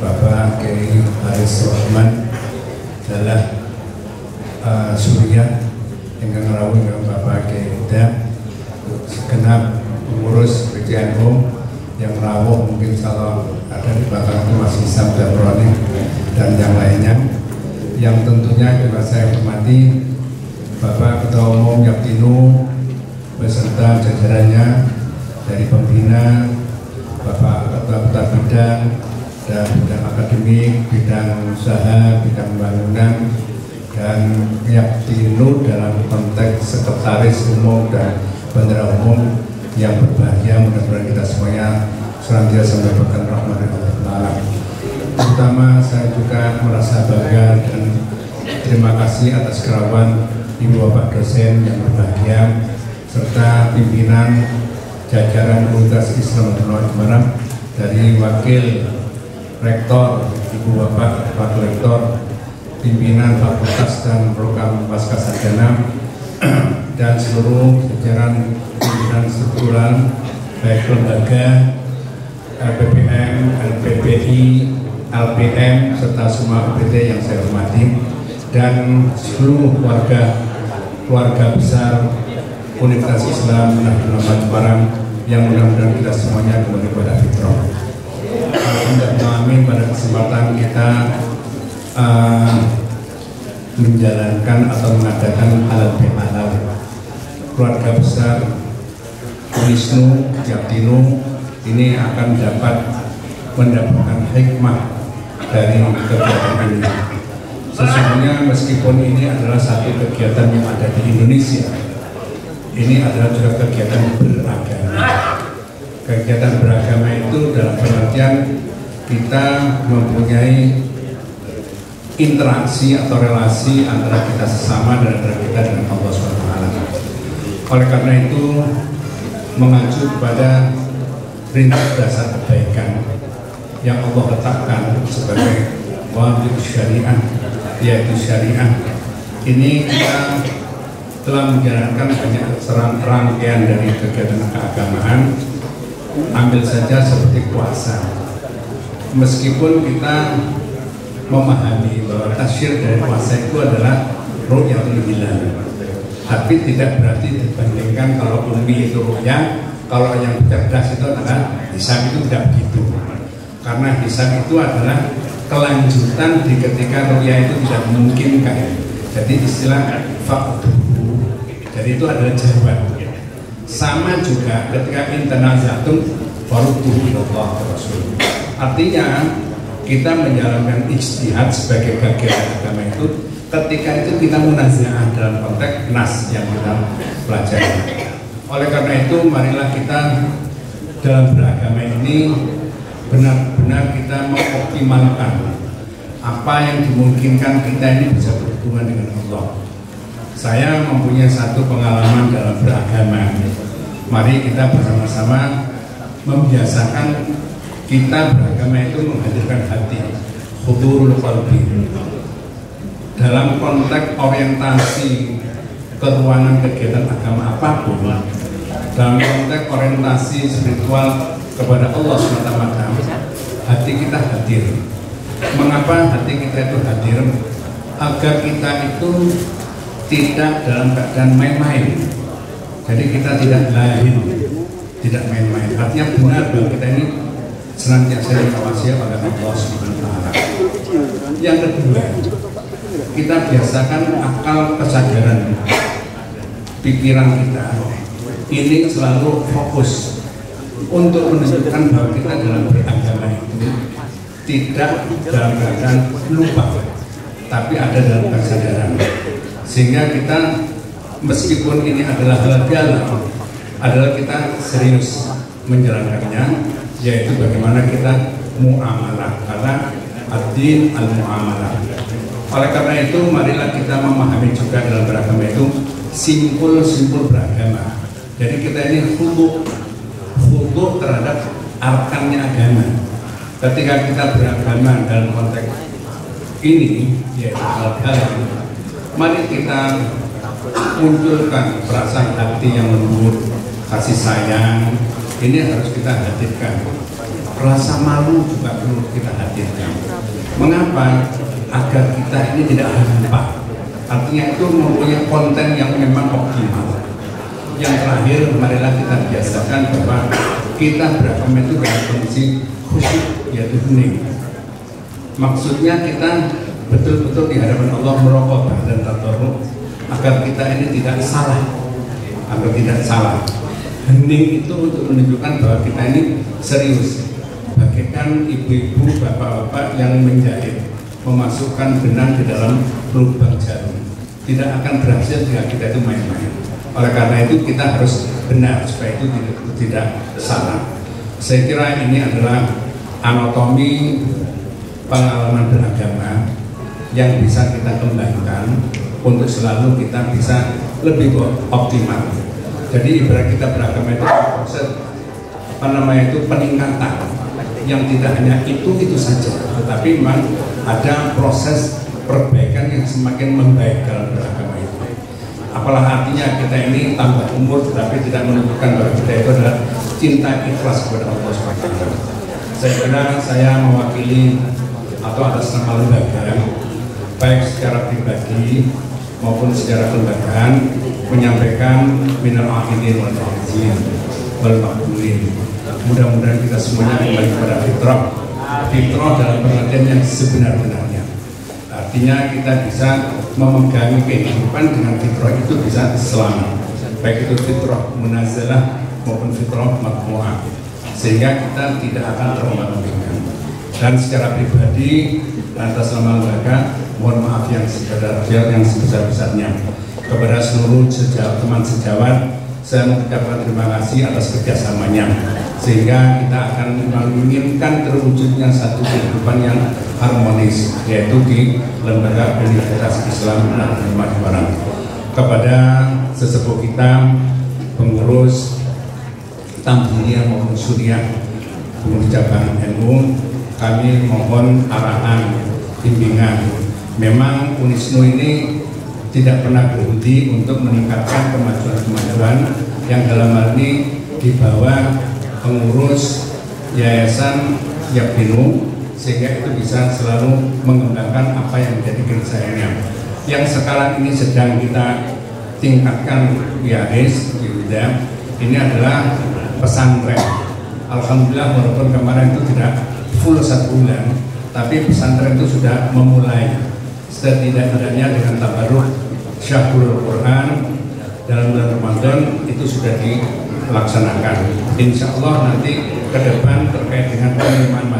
Bapak Kiai Haris Rahman adalah Surya ingkang rawuh ingkang Bapak Kiai Huda segenap pengurus PCNU yang rawuh mungkin kalau ada di belakang itu Mas Isam dan Roni dan yang lainnya, yang tentunya juga saya hormati Bapak Ketua Umum Yaptinu beserta jajarannya dari pembina, Bapak Ketua Bidang dan bidang akademik, bidang usaha, bidang bangunan, dan Yaptinu dalam konteks sekretaris umum dan bendera umum yang berbahagia. Mudah-mudahan kita semuanya senantiasa mendapatkan rahmat dari Allah. Terutama saya juga merasa bangga dan terima kasih atas kerawan Ibu Bapak dosen yang berbahagia serta pimpinan jajaran Universitas Islam Unemaran dari Wakil Rektor Ibu Bapak Pak Rektor, pimpinan Fakultas dan Program Pascasarjana dan seluruh jajaran pimpinan struktural baik lembaga LPPM, LPPI, LPM serta semua UPT yang saya hormati dan seluruh keluarga besar Universitas Islam Unemaran yang mudah-mudahan kita semuanya kembali pada fitrah. Amin. Pada kesempatan kita menjalankan atau mengadakan halal bihalal, keluarga besar Wisnu Yaptinu ini akan dapat mendapatkan hikmah dari kegiatan ini. Sesungguhnya meskipun ini adalah satu kegiatan yang ada di Indonesia, ini adalah juga kegiatan beragama. Kegiatan beragama itu dalam pengertian kita mempunyai interaksi atau relasi antara kita sesama dan antara kita dengan Allah SWT. Oleh karena itu mengacu kepada prinsip dasar kebaikan yang Allah letakkan sebagai wajib syariah, yaitu syariah. Ini kita telah menjalankan banyak rangkaian dari kegiatan keagamaan. Ambil saja seperti puasa. Meskipun kita memahami bahwa tafsir dari puasa itu adalah ru'yatul hilal, tapi tidak berarti dibandingkan kalau ummi itu ru'ya, kalau yang cerdas itu adalah hisab, itu tidak begitu. Karena hisab itu adalah kelanjutan di ketika ru'ya itu tidak memungkinkan. Jadi istilah faktuhu, jadi itu adalah jawaban. Sama juga ketika intanazatum farudduhu ilallah wa rasul. Artinya kita menjalankan ijtihad sebagai bagian agama itu ketika itu kita munazaah dalam konteks nas yang kita pelajari. Oleh karena itu marilah kita dalam beragama ini benar-benar kita mengoptimalkan apa yang dimungkinkan kita ini bisa berhubungan dengan Allah. Saya mempunyai satu pengalaman dalam beragama. Mari kita bersama-sama membiasakan kita beragama itu menghadirkan hati, hudurul qalbi. Dalam konteks orientasi keruangan kegiatan agama apapun, dalam konteks orientasi spiritual kepada Allah SWT, hati kita hadir. Mengapa hati kita itu hadir? Agar kita itu tidak dalam keadaan main-main. Jadi kita tidak lain, tidak main-main. Artinya benar bahwa kita ini senantiasa diawasi oleh Allah SWT. Yang kedua, kita biasakan akal kesadaran pikiran kita ini selalu fokus untuk menunjukkan bahwa kita dalam beragama itu tidak dalam keadaan lupa, tapi ada dalam kesadaran. Sehingga kita meskipun ini adalah halal bihalal, adalah kita serius menjalankannya, yaitu bagaimana kita muamalah, karena ad-din al-muamalah. Oleh karena itu marilah kita memahami juga dalam beragama itu simpul-simpul beragama. Jadi kita ini khudu terhadap arkannya agama. Ketika kita beragama dalam konteks ini, yaitu halal bihalal, mari kita munculkan perasaan hati yang lembut, kasih sayang, ini harus kita hadirkan. Rasa malu juga perlu kita hadirkan. Mengapa? Agar kita ini tidak hampa. Artinya itu mempunyai konten yang memang optimal. Yang terakhir, marilah kita biasakan bahwa kita beragama itu dalam kondisi khusyuk, yaitu hening. Maksudnya kita betul-betul di hadapan Allah merokok dan tadarruk agar kita ini tidak salah, Hening itu untuk menunjukkan bahwa kita ini serius. Bagaikan ibu-ibu, bapak-bapak yang menjahit, memasukkan benang di dalam lubang jarum. Tidak akan berhasil jika kita itu main-main. Oleh karena itu kita harus benar supaya itu tidak salah. Saya kira ini adalah anatomi pengalaman beragama yang bisa kita kembangkan untuk selalu kita bisa lebih optimal. Jadi ibarat kita beragama itu proses peningkatan yang tidak hanya itu saja, tetapi memang ada proses perbaikan yang semakin membaik dalam beragama itu. Apalah artinya kita ini tambah umur tetapi tidak menunjukkan bahwa kita itu adalah cinta ikhlas kepada Allah SWT. Saya kira saya mewakili atau atas nama lembaga, baik secara pribadi maupun secara kelembagaan, menyampaikan minal akhidin wal faizin wal maqbulin. Mudah-mudahan kita semuanya kembali kepada fitrah dalam pengertian yang sebenar-benarnya. Artinya kita bisa memegangi kehidupan dengan fitrah itu bisa selamat, baik itu fitrah munazzalah maupun fitrah matmu'ah, sehingga kita tidak akan terombang-ambingkan. Dan secara pribadi atas nama lembaga, mohon maaf yang sebesar-besarnya kepada seluruh teman sejawat. Saya mengucapkan terima kasih atas kerjasamanya, sehingga kita akan menginginkan terwujudnya satu kehidupan yang harmonis, yaitu di lembaga Universitas Islam Madura. Kepada sesepuh kita, pengurus Tamhiliyah maupun Suriah, pengurus cabang NU, kami mohon arahan, bimbingan. Memang Unisnu ini tidak pernah berhenti untuk meningkatkan kemajuan-kemajuan yang dalam hal ini di bawah pengurus Yayasan Yapinu, sehingga itu bisa selalu mengembangkan apa yang menjadi kerjanya. Yang sekarang ini sedang kita tingkatkan Yaris di Wida, ini adalah pesantren. Alhamdulillah walaupun kemarin itu tidak full 1 bulan, tapi pesantren itu sudah memulai. Setidak-tidaknya dengan tabarruk Syahrul Quran dalam bulan Ramadan itu sudah dilaksanakan. Insya Allah nanti ke depan terkait dengan penerimaan